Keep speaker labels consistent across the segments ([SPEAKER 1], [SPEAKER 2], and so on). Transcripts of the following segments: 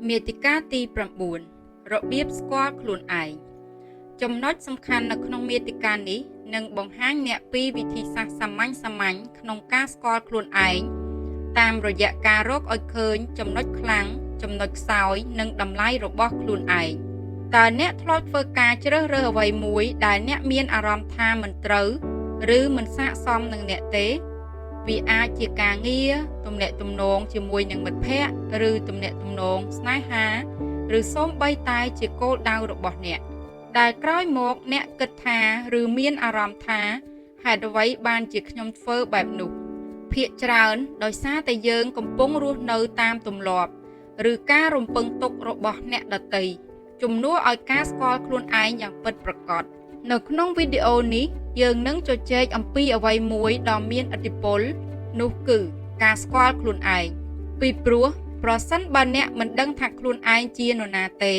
[SPEAKER 1] មេតិកាទី9របៀបស្គាល់ខ្លួនឯងចំណុចសំខាន់នៅក្នុងមេតិកានេះនឹងបង្ហាញអ្នកពីវិធីសាស្ត្រសាមញ្ញក្នុងការស្គាល់ខ្លួនឯងតាមរយៈការរកឲ្យឃើញចំណុចខ្លាំងចំណុចខ្សោយនិងតម្លៃរបស់ខ្លួនឯងតើអ្នកធ្លាប់ធ្វើការជ្រើសរើសអ្វីមួយដែលអ្នកមានអារម្មណ៍ថាមិនត្រូវឬមិនស័ក្តិសមនឹងអ្នកទេវាអាចជាការងារទំនាក់ទំនងជាមួយនឹងមិត្តភ័ក្តិឬទំនាក់ទំនងស្នេហាឬសូម្បីតែជាគោលដៅរបស់អ្នកដែលក្រោយមកអ្នកគិតថាឬមានអារម្មណ៍ថាហេតុអ្វីបានជាខ្ញុំធ្វើបែបនោះភាគច្រើនដោយសារតែយើងកំពុងរស់នៅតាមទម្លាប់ឬការរំពឹងទុករបស់អ្នកដទៃជំនួសឲ្យការស្គាល់ខ្លួនឯងយ៉ាងពិតប្រាកដនៅក្នុងវីដេអូនេះយើងនឹងជជែកអំពីអ្វីមួយដ៏មានឥទ្ធិពលនោះគឺការស្គាល់ខ្លួនឯងពីព្រោះប្រសិនបើអ្នកមិនដឹងថាខ្លួនឯងជានរណាទេ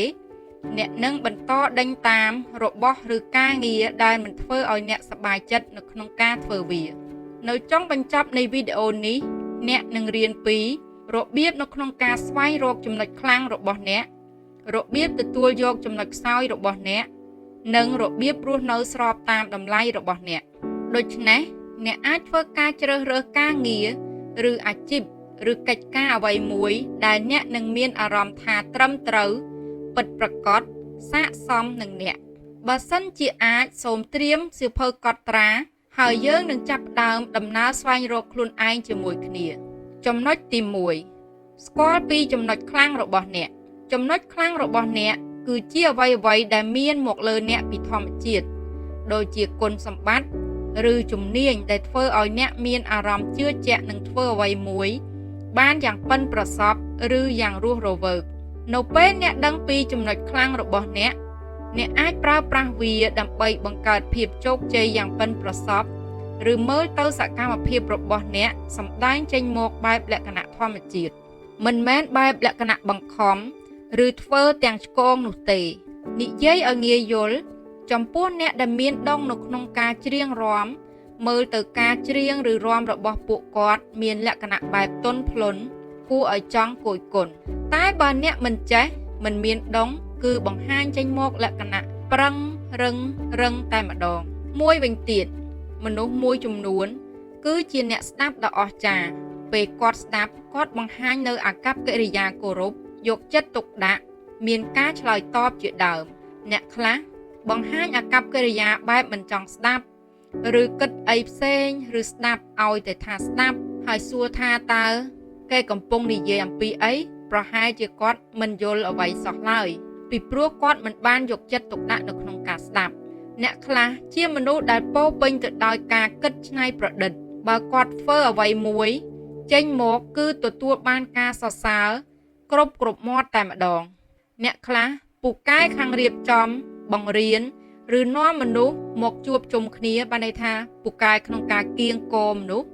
[SPEAKER 1] អ្នកនឹងបន្តដេញតាមរបស់ឬការងារដែលមិនធ្វើឲ្យអ្នកសប្បាយចិត្តនៅក្នុងការធ្វើវានៅចុងបញ្ចប់នៃវីដេអូនេះអ្នកនឹងរៀនពីរបៀបនៅក្នុងការស្វែងរកចំណុចខ្លាំងរបស់អ្នករបៀបទទួលយកចំណុចខ្សោយរបស់អ្នកនិងរបៀបរស់នៅស្របតាមតម្លៃរបស់អ្នកដូច្នេះអ្នកអាចធ្វើការជ្រើសរើសការងារឬអាជីពឬកិច្ចការអ្វីមួយដែលអ្នកនឹងមានអារម្មណ៍ថាត្រឹមត្រូវពិតប្រាកដស័ក្តិសមនឹងអ្នកបើសិនជាអាចសូមត្រៀមសៀវភៅកត់ត្រាហើយយើងនឹងចាប់ផ្ដើមដំណើរស្វែងរកខ្លួនឯងជាមួយគ្នាចំណុចទី1ស្គាល់ពីចំណុចខ្លាំងរបស់អ្នកចំណុចខ្លាំងរបស់អ្នកគឺជាអ្វីដែលមានមកលើអ្នកពីធម្មជាតិដូចជាគុណសម្បត្តិឬជំនាញដែលធ្វើឲ្យអ្នកមានអារម្មណ៍ជឿជាក់នឹងធ្វើអ្វីមួយបានយ៉ាងប៉ិនប្រសប់ឬយ៉ាងរស់រវើកនៅពេលអ្នកដឹងពីចំណុចខ្លាំងរបស់អ្នកអាចប្រើប្រាស់វាដើម្បីបង្កើតភាពជោគជ័យយ៉ាងប៉ិនប្រសប់ឬមើលទៅសកម្មភាពរបស់អ្នកសម្ដែងចេញមកបែបលក្ខណៈធម្មជាតិមិនមែនបែបលក្ខណៈបង្ខំឬធ្វើទាំងឆ្កងនោះទេនិយាយឲ្យងាយយល់ចំពោះអ្នកដែលមានដងនៅក្នុងការច្រៀងរាំមើលទៅការច្រៀងឬរាំរបស់ពួកគាត់មានលក្ខណៈបែបទន់ភ្លន់គួរឲ្យចង់គយគន់តែបើអ្នកមិនចេះមិនមានដងគឺបង្ហាញចេញមកលក្ខណៈប្រឹងរឹងតែម្ដងមួយវិញទៀតមនុស្សមួយចំនួនគឺជាអ្នកស្ដាប់ដ៏អស្ចារ្យពេលគាត់ស្ដាប់គាត់បង្ហាញនៅអាកប្បកិរិយាគោរពយកចិត្តទុកដាក់មានការឆ្លើយតបជាដើមអ្នកខ្លះបង្ហាញអាកប្បកិរិយាបែបមិនចង់ស្ដាប់ឬគិតអីផ្សេងឬស្ដាប់ឲ្យតែថាស្ដាប់ហើយសួរថាតើគេកំពុងនិយាយអំពីអីប្រហែលជាគាត់មិនយល់អ្វីសោះឡើយពីព្រោះគាត់មិនបានយកចិត្តទុកដាក់នៅក្នុងការស្ដាប់អ្នកខ្លះជាមនុស្សដែលពោរពេញទៅដោយការគិតច្នៃប្រឌិតបើគាត់ធ្វើអ្វីមួយចេញមកគឺទទួលបានការសរសើរគ្រប់មាត់តែម្ដងអ្នកខ្លះពូកែខាងរៀបចំបង្រៀនឬនាំមនុស្សមកជួបជុំគ្នាបានន័យថាពូកែក្នុងការគៀងគរមនុស្ស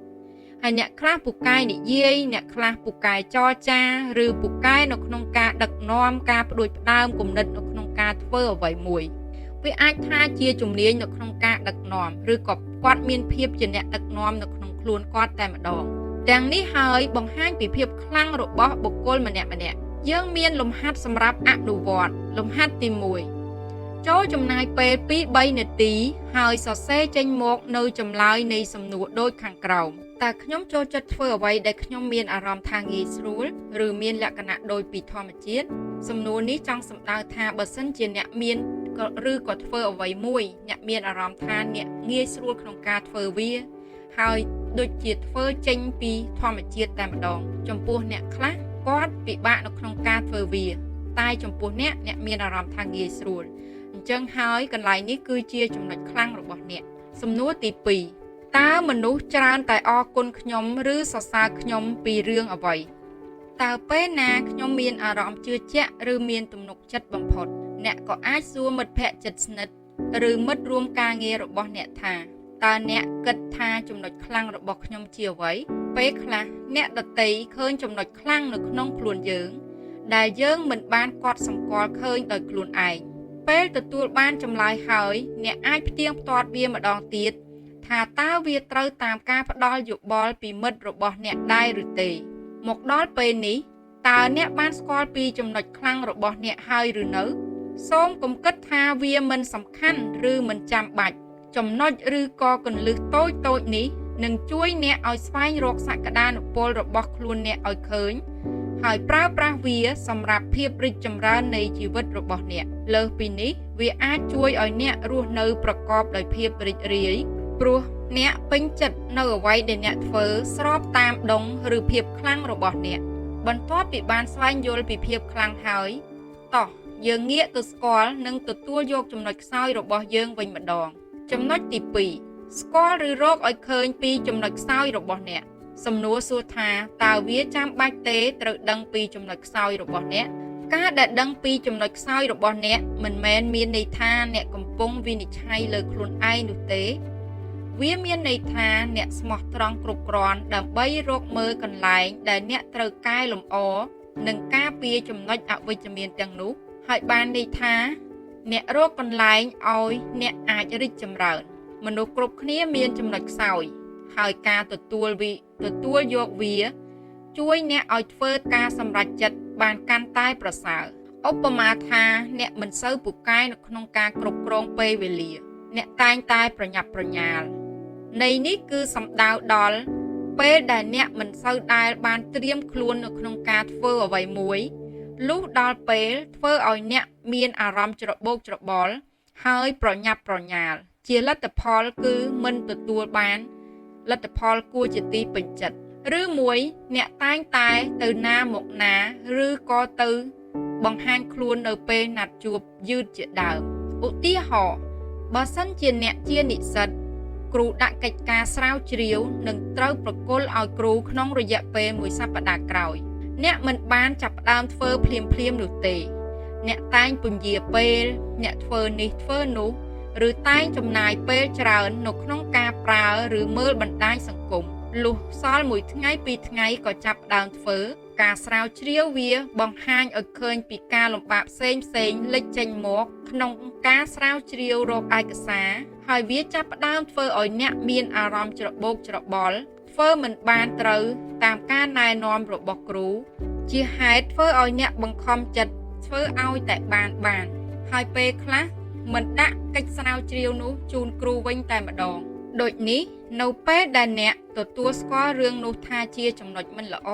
[SPEAKER 1] ហើយអ្នកខ្លះពូកែនិយាយអ្នកខ្លះពូកែចរចាឬពូកែនៅក្នុងការដឹកនាំការផ្ដួចផ្ដើមគំនិតនៅក្នុងការធ្វើអ្វីមួយវាអាចថាជាជំនាញនៅក្នុងការដឹកនាំឬក៏គាត់មានភាពជាអ្នកដឹកនាំនៅក្នុងខ្លួនគាត់តែម្ដងទាំងនេះហើយបង្ហាញពីភាពខ្លាំងរបស់បុគ្គលម្នាក់យើងមានលំហាត់សម្រាប់អនុវត្តលំហាត់ទី1ចូលចំណាយពេល 2-3 នាទីហើយសរសេរចេញមកនៅចម្លើយនៃសំណួរដូចខាងក្រោមតើខ្ញុំចូលចិត្តធ្វើអ្វីដែលខ្ញុំមានអារម្មណ៍ថាងាយស្រួលឬមានលក្ខណៈដូចពីធម្មជាតិសំណួរនេះចង់សំដៅថាបើសិនជាអ្នកមានឬក៏ធ្វើអ្វីមួយអ្នកមានអារម្មណ៍ថាអ្នកងាយស្រួលក្នុងការធ្វើវាហើយដូចជាធ្វើចេញពីធម្មជាតិតែម្ដងចំពោះអ្នកខ្លះគាត់ពិបាកនៅក្នុងការធ្វើវាតែចំពោះអ្នកមានអារម្មណ៍ថាងាយស្រួលអញ្ចឹងហើយកន្លែងនេះគឺជាចំណុចខ្លាំងរបស់អ្នកសំណួរទី2តើមនុស្សច្រើនតែអរគុណខ្ញុំឬសរសើរខ្ញុំពីរឿងអ្វីតើពេលណាខ្ញុំមានអារម្មណ៍ជឿជាក់ឬមានទំនុកចិត្តបំផុតអ្នកក៏អាចសួរមិត្តភក្តិជិតស្និទ្ធឬមិត្តរួមការងាររបស់អ្នកថាតើអ្នកគិតថាចំណុចខ្លាំងរបស់ខ្ញុំជាអ្វីពេលខ្លះអ្នកដទៃឃើញចំណុចខ្លាំងនៅក្នុងខ្លួនយើងដែលយើងមិនបានកត់សម្គាល់ឃើញដោយខ្លួនឯងពេលទទួលបានចម្លើយហើយអ្នកអាចផ្ទៀងផ្ទាត់វាម្ដងទៀតថាតើវាត្រូវតាមការផ្ដល់យោបល់ពីមិត្តរបស់អ្នកដែរឬទេមកដល់ពេលនេះ តើអ្នកបានស្គាល់ពីចំណុចខ្លាំងរបស់អ្នកហើយឬនៅសូមកុំគិតថាវាមិនសំខាន់ឬមិនចាំបាច់ចំណុចឬក៏គន្លឹះតូចនេះនឹងជួយអ្នកឲ្យស្វែងរកសក្តានុពលរបស់ខ្លួនអ្នកឲ្យឃើញហើយប្រើប្រាស់វាសម្រាប់ភាពរីកចម្រើននៃជីវិតរបស់អ្នកលើសពីនេះវាអាចជួយឲ្យអ្នករស់នៅប្រកបដោយភាពរីករាយព្រោះអ្នកពេញចិត្តនៅអ្វីដែលអ្នកធ្វើស្របតាមដងឬភាពខ្លាំងរបស់អ្នកបន្ទាប់ពីបានស្វែងយល់ពីភាពខ្លាំងហើយតោះយើងងាកទៅស្គាល់និងទទួលយកចំណុចខ្សោយរបស់យើងវិញម្ដងចំណុចទី2ស្គាល់ឬរកឲ្យឃើញពីចំណុចខ្សោយរបស់អ្នកសំណួរសួរថាតើវាចាំបាច់ទេត្រូវដឹងពីចំណុចខ្សោយរបស់អ្នកការដែលដឹងពីចំណុចខ្សោយរបស់អ្នកមិនមែនមានន័យថាអ្នកកំពុងវិនិច្ឆ័យលើខ្លួនឯងនោះទេវាមានន័យថាអ្នកស្មោះត្រង់គ្រប់គ្រាន់ដើម្បីរកមើលកន្លែងដែលអ្នកត្រូវកែលម្អនិងការពារចំណុចអវិជ្ជមានទាំងនោះហើយបានន័យថាអ្នករកកន្លែងឲ្យអ្នកអាចរីកចម្រើនមនុស្សគ្រប់គ្នាមានចំណុចខ្សោយហើយការទទួលយកវាជួយអ្នកឲ្យធ្វើការសម្រេចចិត្តបានកាន់តែប្រសើរឧបមាថាអ្នកមិនសូវពូកែនៅក្នុងការគ្រប់គ្រងពេលវេលាអ្នកតែងតែប្រញាប់ប្រញាល់ន័យនេះគឺសំដៅដល់ពេលដែលអ្នកមិនសូវដែលបានត្រៀមខ្លួននៅក្នុងការធ្វើអ្វីមួយលុះដល់ពេលធ្វើឲ្យអ្នកមានអារម្មណ៍ច្របូកច្របល់ហើយប្រញាប់ប្រញាល់ជាលទ្ធផលគឺមិនទទួលបានលទ្ធផលគួរជាទីពេញចិត្តឬមួយអ្នកតែងតែទៅណាមកណាឬក៏ទៅបង្ហាញខ្លួននៅពេលណាត់ជួបយឺតជាដើមឧទាហរណ៍បើសិនជាអ្នកជានិស្សិតគ្រូដាក់កិច្ចការស្រាវជ្រាវនិងត្រូវប្រគល់ឲ្យគ្រូក្នុងរយៈពេល1សប្តាហ៍ក្រោយអ្នកមិនបានចាប់ផ្ដើមធ្វើភ្លាមនោះទេអ្នកតែងពន្យាពេលអ្នកធ្វើនេះធ្វើនោះឬតែងចំណាយពេលច្រើននៅក្នុងការប្រើឬមើលបណ្ដាញសង្គមលុះសល់1ថ្ងៃ2ថ្ងៃក៏ចាប់ផ្ដើមធ្វើការស្រាវជ្រាវវាបង្ហាញឲ្យឃើញពីការលំបាកផ្សេងលេចចេញមកក្នុងការស្រាវជ្រាវរកឯកសារហើយវាចាប់ផ្ដើមធ្វើឲ្យអ្នកមានអារម្មណ៍ច្របូកច្របល់ធ្វើមិនបានត្រូវតាមការណែនាំរបស់គ្រូជាហេតុធ្វើឲ្យអ្នកបង្ខំចិត្តធ្វើឲ្យតែបានហើយពេលខ្លះមិនដាក់កិច្ចស្រាវជ្រាវនោះជូនគ្រូវិញតែម្ដងដូចនេះនៅពេលដែលអ្នកទទួលស្គាល់រឿងនោះថាជាចំណុចមិនល្អ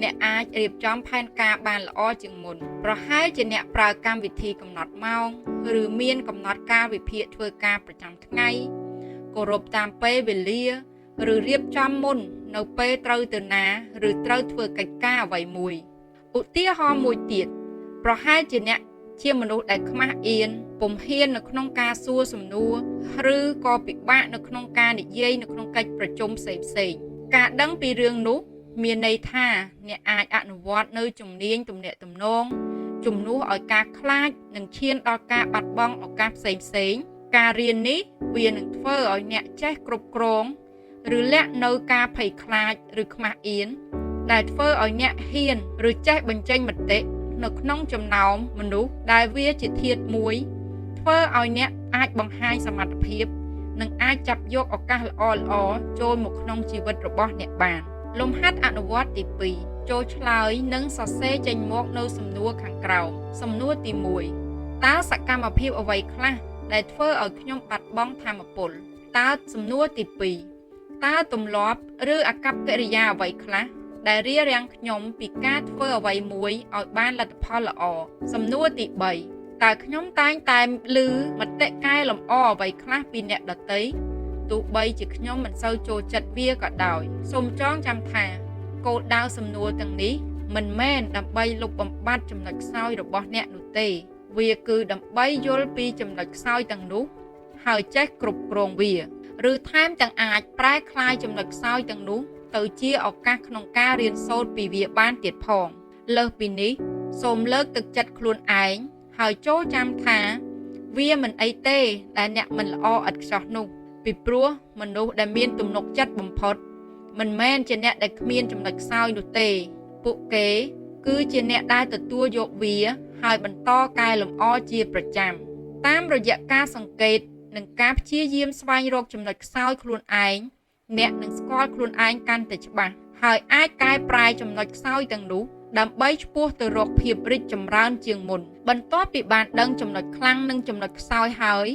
[SPEAKER 1] អ្នកអាចរៀបចំផែនការបានល្អជាងមុនប្រហែលជាអ្នកប្រើកម្មវិធីកំណត់ម៉ោងឬមានកំណត់កាលវិភាគធ្វើការប្រចាំថ្ងៃគោរពតាមពេលវេលាឬរៀបចំមុននៅពេលត្រូវទៅណាឬត្រូវធ្វើកិច្ចការអ្វីមួយឧទាហរណ៍មួយទៀតប្រហែលជាអ្នកជាមនុស្សដែលខ្មាស់អៀនពុំហ៊ាននៅក្នុងការសួរសំណួរឬក៏ពិបាកនៅក្នុងការនិយាយនៅក្នុងកិច្ចប្រជុំផ្សេងការដឹងពីរឿងនោះមានន័យថាអ្នកអាចអនុវត្តនៅជំនាញទំនាក់ទំនងជំនួសឲ្យការខ្លាចនិងឈានដល់ការបាត់បង់ឱកាសផ្សេងការរៀននេះវានឹងធ្វើឲ្យអ្នកចេះគ្រប់គ្រងឬលាក់នៅការភ័យខ្លាចឬខ្មាស់អៀនដែលធ្វើឲ្យអ្នកហ៊ានឬចេះបញ្ចេញមតិនៅក្នុងចំណោមមនុស្សដែលវាជាធាតុមួយធ្វើឲ្យអ្នកអាចបង្ហាញសមត្ថភាពនិងអាចចាប់យកឱកាសល្អចូលមកក្នុងជីវិតរបស់អ្នកបានលំហាត់អនុវត្តទី2ចូលឆ្លើយនិងសរសេរចេញមកនៅសំណួរខាងក្រោមសំណួរទី1តើសកម្មភាពអ្វីខ្លះដែលធ្វើឲ្យខ្ញុំបាត់បង់ថាមពលតើសំណួរទី2តើទម្លាប់ឬអាកប្បកិរិយាអ្វីខ្លះដែលរារាំងខ្ញុំពីការធ្វើអ្វីមួយឲ្យបានលទ្ធផលល្អសំណួរទី3តើខ្ញុំតែងតែឮមតិកែលម្អអ្វីខ្លះពីអ្នកដទៃទោះបីជាខ្ញុំមិនសូវចូលចិត្តវាក៏ដោយសូមចងចាំថាគោលដៅសំណួរទាំងនេះមិនមែនដើម្បីលុបបំបាត់ចំណុចខ្សោយរបស់អ្នកនោះទេវាគឺដើម្បីយល់ពីចំណុចខ្សោយទាំងនោះហើយចេះគ្រប់គ្រងវាឬថែមទាំងអាចប្រែក្លាយចំណុចខ្សោយទាំងនោះទៅជាឱកាសក្នុងការរៀនសូត្រពីវាបានទៀតផងលើសពីនេះសូមលើកទឹកចិត្តខ្លួនឯងហើយចូលចាំថាវាមិនអីទេដែលអ្នកមិនល្អឥតខ្ចោះនោះពីព្រោះមនុស្សដែលមានទំនុកចិត្តបំផុតមិនមែនជាអ្នកដែលគ្មានចំណុចខ្សោយនោះទេពួកគេគឺជាអ្នកដែលទទួលយកវាហើយបន្តកែលម្អជាប្រចាំតាមរយៈការសង្កេតនិងការព្យាយាមស្វែងរកចំណុចខ្សោយខ្លួនឯងអ្នកនឹងស្គាល់ខ្លួនឯងកាន់តែច្បាស់ហើយអាចកែប្រែចំណុចខ្សោយទាំងនោះ ដើម្បីឆ្ពោះទៅរកភាពរីកចម្រើនជាងមុនបន្ទាប់ពីបានដឹងចំណុចខ្លាំងនិងចំណុចខ្សោយហើយ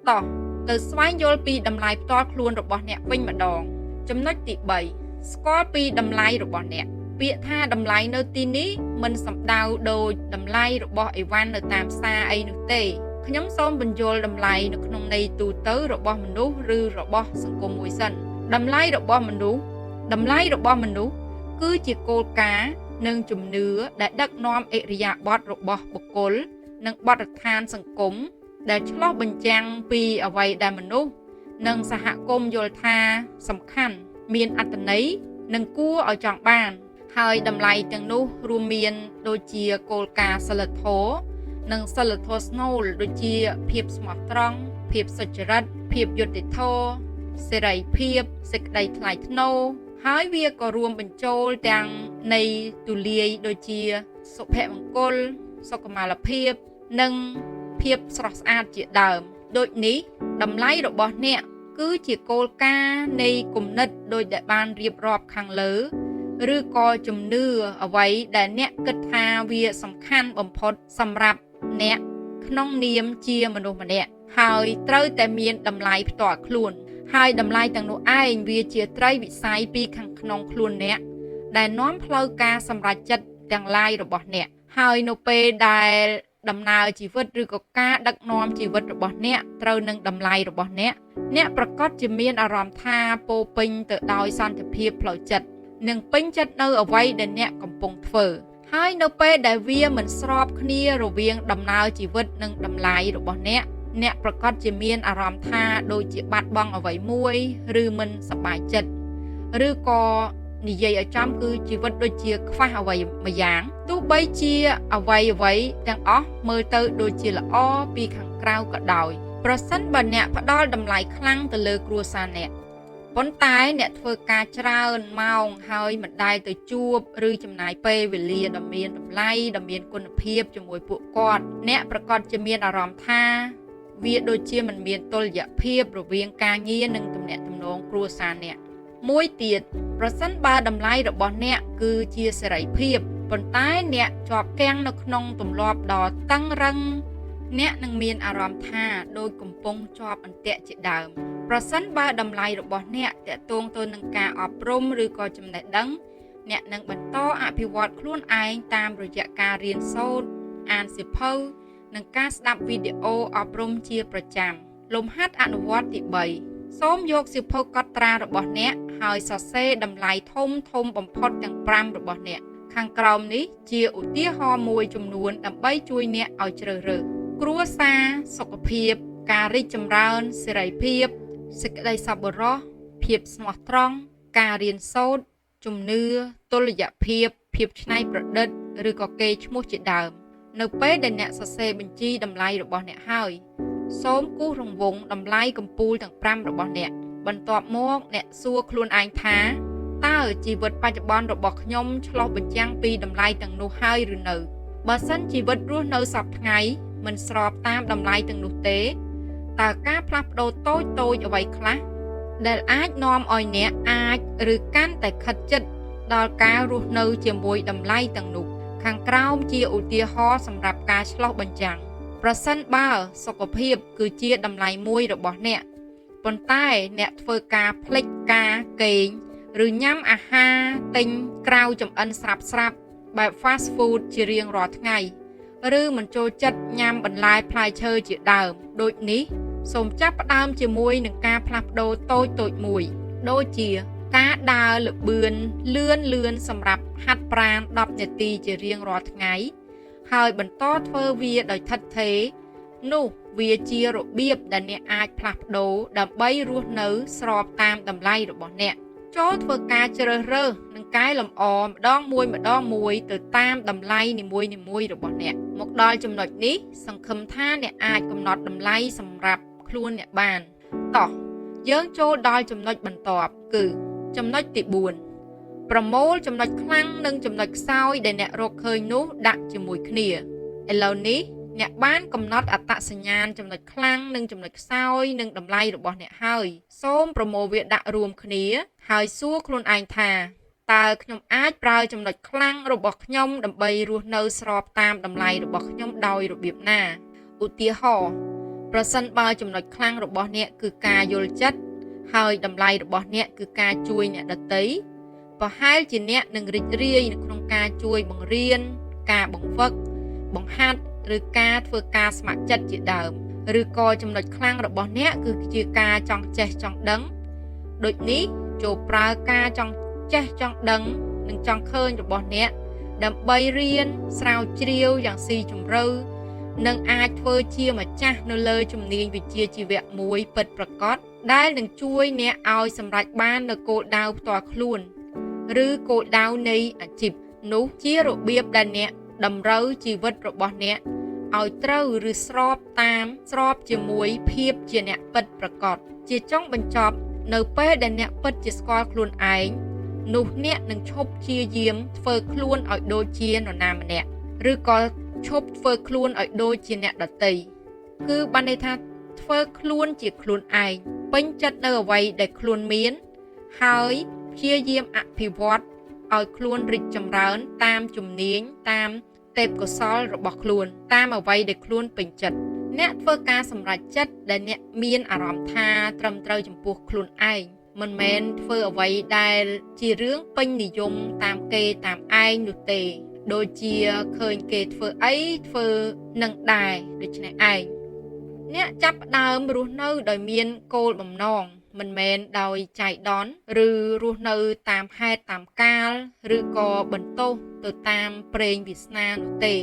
[SPEAKER 1] តោះទៅស្វែងយល់ពីតម្លៃផ្ទាល់ខ្លួនរបស់អ្នកវិញម្ដងចំណុចទី3ស្គាល់ពីតម្លៃរបស់អ្នកពាក្យថាតម្លៃនៅទីនេះមិនសំដៅដូចតម្លៃរបស់អីវ៉ាន់នៅតាមផ្សារអីនោះទេខ្ញុំសូមបញ្យល់តម្លៃនៅក្នុងន័យទូទៅរបស់មនុស្សឬរបស់សង្គមមួយសិនតម្លៃរបស់មនុស្សគឺជាគោលការណ៍និងជំនឿដែលដឹកនាំអិរិយាបថរបស់បុគ្គលនិងបទដ្ឋានសង្គមដែលឆ្លុះបញ្ចាំងពីអ្វីដែលមនុស្សនិងសហគមន៍យល់ថាសំខាន់មានអត្ថន័យនិងគួរឲ្យចង់បានហើយតម្លៃទាំងនោះរួមមានដូចជាគោលការណ៍សីលធម៌និងសីលធម៌ស្នូលដូចជាភាពស្មោះត្រង់ភាពសុចរិតភាពយុត្តិធម៌សេរីភាពសេចក្តីថ្លៃថ្នូរហើយវាក៏រួមបញ្ចូលទាំងនៃទូលាយដូចជាសុភមង្គលសុខុមាលភាពនិងភាពស្រស់ស្អាតជាដើមដូចនេះតម្លៃរបស់អ្នកគឺជាគោលការណ៍នៃគំនិតដូចដែលបានរៀបរាប់ខាងលើឬក៏ជំនឿអ្វីដែលអ្នកគិតថាវាសំខាន់បំផុតសម្រាប់អ្នកក្នុងនាមជាមនុស្សម្នាក់ហើយត្រូវតែមានតម្លៃផ្ទាល់ខ្លួនហើយតម្លៃទាំងនោះឯងវាជាត្រីវិស័យពីខាងក្នុងខ្លួនអ្នកដែលនាំផ្លូវការសម្រេចចិត្តទាំងឡាយរបស់អ្នកហើយនៅពេលដែលដំណើរជីវិតឬក៏ការដឹកនាំជីវិតរបស់អ្នកត្រូវនឹងតម្លៃរបស់អ្នកប្រកាសជាមានអារម្មណ៍ថាពោពេញទៅដោយសន្តិភាពផ្លូវចិត្តនិងពេញចិត្តនៅអ្វីដែលអ្នកកំពុងធ្វើហើយនៅពេលដែលវាមិនស្របគ្នារវាងដំណើរជីវិតនិងតម្លៃរបស់អ្នកប្រកាសជាមានអារម្មណ៍ថាដូចជាបាត់បង់អ្វីមួយឬមិនសប្បាយចិត្តឬក៏និយាយឲ្យចំគឺជីវិតដូចជាខ្វះអ្វីមួយយ៉ាងទោះបីជាអ្វីទាំងអស់មើលទៅដូចជាល្អពីខាងក្រៅក៏ដោយប្រសិនបើអ្នកផ្ដល់តម្លៃខ្លាំងទៅលើគ្រួសារអ្នកប៉ុន្តែអ្នកធ្វើការច្រើនម៉ោងហើយមិនដែលទៅជួបឬចំណាយពេលវេលាដ៏មានតម្លៃដ៏មានគុណភាពជាមួយពួកគាត់អ្នកប្រកាសជាមានអារម្មណ៍ថាវាដូចជាមិនមានតុល្យភាពរវាងការងារនិងទំនាក់ទំនងគ្រួសារអ្នកមួយទៀតប្រសិនបើតម្លៃរបស់អ្នកគឺជាសេរីភាពប៉ុន្តែអ្នកជាប់គាំងនៅក្នុងទម្លាប់ដ៏តឹងរ៉ឹងអ្នកនឹងមានអារម្មណ៍ថាដូចកំពុងជាប់អន្ទាក់ជាដើមប្រសិនបើតម្លៃរបស់អ្នកតាក់ទងទៅនឹងការអប់រំឬក៏ចំណេះដឹងអ្នកនឹងបន្តអភិវឌ្ឍខ្លួនឯងតាមរយៈការរៀនសូត្រអានសៀវភៅនិងការស្ដាប់វីដេអូអប់រំជាប្រចាំលំហាត់អនុវត្តទី3សូមយកសៀវភៅកត់ត្រារបស់អ្នកហើយសរសេរតម្លៃធំបំផុតទាំង5របស់អ្នកខាងក្រោមនេះជាឧទាហរណ៍មួយចំនួនដើម្បីជួយអ្នកឲ្យជ្រើសរើសគ្រួសារសុខភាពការរីកចម្រើនសេរីភាពសេចក្តីសប្បុរសភាពស្មោះត្រង់ការរៀនសូត្រជំនឿតុល្យភាពភាពច្នៃប្រឌិតឬក៏កេរ្តិ៍ឈ្មោះជាដើមនៅពេលដែលអ្នកសរសេរបញ្ជីតម្លៃរបស់អ្នកហើយសូមគូសរង្វង់តម្លៃកំពូលទាំង5របស់អ្នកបន្ទាប់មកអ្នកសួរខ្លួនឯងថាតើជីវិតបច្ចុប្បន្នរបស់ខ្ញុំឆ្លុះបញ្ចាំងពីតម្លៃទាំងនោះហើយឬនៅបើសិនជីវិតរស់នៅសពថ្ងៃមិនស្របតាមតម្លៃទាំងនោះទេតើការផ្លាស់ប្ដូរតូចអ្វីខ្លះដែលអាចនាំឲ្យអ្នកអាចឬកាន់តែខិតជិតដល់ការរស់នៅជាមួយតម្លៃទាំងនោះខាងក្រោមជាឧទាហរណ៍សម្រាប់ការឆ្លុះបញ្ចាំងប្រសិនបើសុខភាពគឺជាតម្លៃមួយរបស់អ្នកប៉ុន្តែអ្នកធ្វើការភ្លេចការគេងឬញ៉ាំអាហារទិញក្រៅចម្អិនស្រាប់បែប fast food ជារៀងរាល់ថ្ងៃឬមិនចូលចិត្តញ៉ាំបន្លែផ្លែឈើជាដើមដូចនេះសូមចាប់ផ្ដើមជាមួយនឹងការផ្លាស់ប្ដូរតូចមួយដូចជាការដើរល្បឿនលឿនសម្រាប់ហាត់ប្រាណ10នាទីជារៀងរាល់ថ្ងៃហើយបន្តធ្វើវាដោយឋិតថេរនោះវាជារបៀបដែលអ្នកអាចផ្លាស់ប្ដូរដើម្បីរស់នៅស្របតាមតម្លៃរបស់អ្នកចូលធ្វើការជ្រើសរើសនិងកែលម្អម្ដងមួយទៅតាមតម្លៃនីមួយរបស់អ្នកមកដល់ចំណុចនេះសង្ឃឹមថាអ្នកអាចកំណត់តម្លៃសម្រាប់ខ្លួនអ្នកបានតោះយើងចូលដល់ចំណុចបន្ទាប់គឺចំណុចទី4ប្រមូលចំណុចខ្លាំងនិងចំណុចខ្សោយដែលអ្នករកឃើញនោះដាក់ជាមួយគ្នាឥឡូវនេះអ្នកបានកំណត់អត្តសញ្ញាណចំណុចខ្លាំងនិងចំណុចខ្សោយនិងតម្លៃរបស់អ្នកហើយសូមប្រមូលវាដាក់រួមគ្នាហើយសួរខ្លួនឯងថា តើខ្ញុំអាចប្រើចំណុចខ្លាំងរបស់ខ្ញុំដើម្បីរស់នៅស្របតាមតម្លៃរបស់ខ្ញុំដោយរបៀបណាឧទាហរណ៍ប្រសិនបើចំណុចខ្លាំងរបស់អ្នកគឺការយល់ចិត្តហើយតម្លៃរបស់អ្នកគឺការជួយអ្នកដទៃប្រហែលជាអ្នកនឹងរីករាយនៅក្នុងការជួយបង្រៀនការបង្វឹកបង្ហាត់ឬការធ្វើការស្ម័គ្រចិត្តជាដើមឬក៏ចំណុចខ្លាំងរបស់អ្នកគឺជាការចង់ចេះចង់ដឹងដូចនេះចូលប្រើការចង់ចេះចង់ដឹងនិងចង់ឃើញរបស់អ្នកដើម្បីរៀនស្រាវជ្រាវយ៉ាងស៊ីជម្រៅនិងអាចធ្វើជាម្ចាស់នៅលើជំនាញវិជ្ជាជីវៈមួយពិតប្រាកដដែលនឹងជួយអ្នកឲ្យសម្រេចបាននូវគោលដៅផ្ទាល់ខ្លួនឬគោលដៅនៃអាជីពនោះជារបៀបដែលអ្នកតម្រូវជីវិតរបស់អ្នកឲ្យត្រូវឬស្របជាមួយភាពជាអ្នកពិតប្រាកដជាចុងបញ្ចប់នៅពេលដែលអ្នកពិតជាស្គាល់ខ្លួនឯងនោះអ្នកនឹងឈប់ព្យាយាមធ្វើខ្លួនឲ្យដូចជានរណាម្នាក់ឬក៏ឈប់ធ្វើខ្លួនឲ្យដូចជាអ្នកដទៃគឺបានន័យថាធ្វើខ្លួនជាខ្លួនឯងពេញចិត្តនៅអ្វីដែលខ្លួនមានហើយព្យាយាមអភិវឌ្ឍឲ្យខ្លួនរីកចម្រើនតាមជំនាញតាមទេពកោសល្យរបស់ខ្លួនតាមអ្វីដែលខ្លួនពេញចិត្តអ្នកធ្វើការសម្រេចចិត្តដែលអ្នកមានអារម្មណ៍ថាត្រឹមត្រូវចំពោះខ្លួនឯងមិនមែនធ្វើអ្វីដែលជារឿងពេញនិយមតាមគេតាមឯងនោះទេដូចជាឃើញគេធ្វើអីធ្វើនឹងដែរដូច្នេះឯងអ្នកចាប់ផ្ដើមរស់នៅដោយមានគោលបំណងមិនមែនដោយចៃដន្យឬរស់នៅតាមហេតុតាមកាលឬក៏បន្ទោសទៅតាមប្រេងវាសនានោះទេ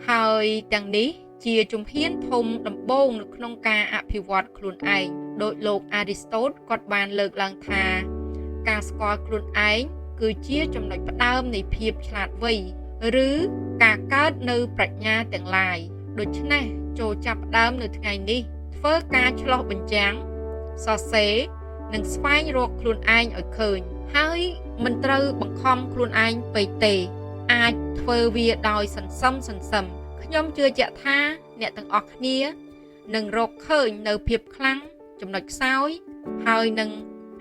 [SPEAKER 1] ហើយទាំងនេះជាជំហានធំដំបូងនៅក្នុងការអភិវឌ្ឍខ្លួនឯងដោយលោកអារីស្តូតគាត់បានលើកឡើងថាការស្គាល់ខ្លួនឯងគឺជាចំណុចផ្ដើមនៃភាពឆ្លាតវៃឬការកើតនៅប្រាជ្ញាទាំងឡាយដូច្នេះចូលចាប់ផ្ដើមនៅថ្ងៃនេះធ្វើការឆ្លោះបញ្ចាំងសរសេរនិងស្វែងរកខ្លួនឯងឲ្យឃើញហើយមិនត្រូវបង្ខំខ្លួនឯងពេកទេអាចធ្វើវាដោយសន្សំខ្ញុំជឿជាក់ថាអ្នកទាំងអស់គ្នានឹងរកឃើញនៅភាពខ្លាំងចំណុចខ្សោយហើយនឹង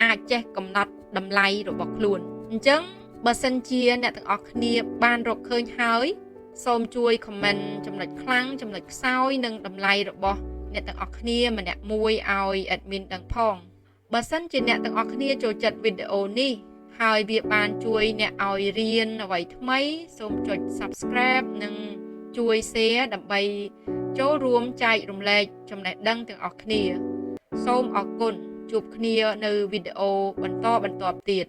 [SPEAKER 1] អាចចេះកំណត់តម្លៃរបស់ខ្លួនអញ្ចឹងបើសិនជាអ្នកទាំងអស់គ្នាបានរកឃើញហើយសូមជួយ comment ចំណុចខ្លាំងចំណុចខ្សោយនិងតម្លៃរបស់អ្នកទាំងអស់គ្នាម្នាក់មួយឲ្យ admin ដឹងផងបើសិនជាអ្នកទាំងអស់គ្នាចូលចិត្តវីដេអូនេះហើយវាបានជួយអ្នកឲ្យរៀនអ្វីថ្មីសូមចុច subscribe និងជួយ share ដើម្បីចូលរួមចែករំលែកចំណេះដឹងទាំងអស់គ្នាសូមអរគុណជួបគ្នានៅវីដេអូបន្តទៀត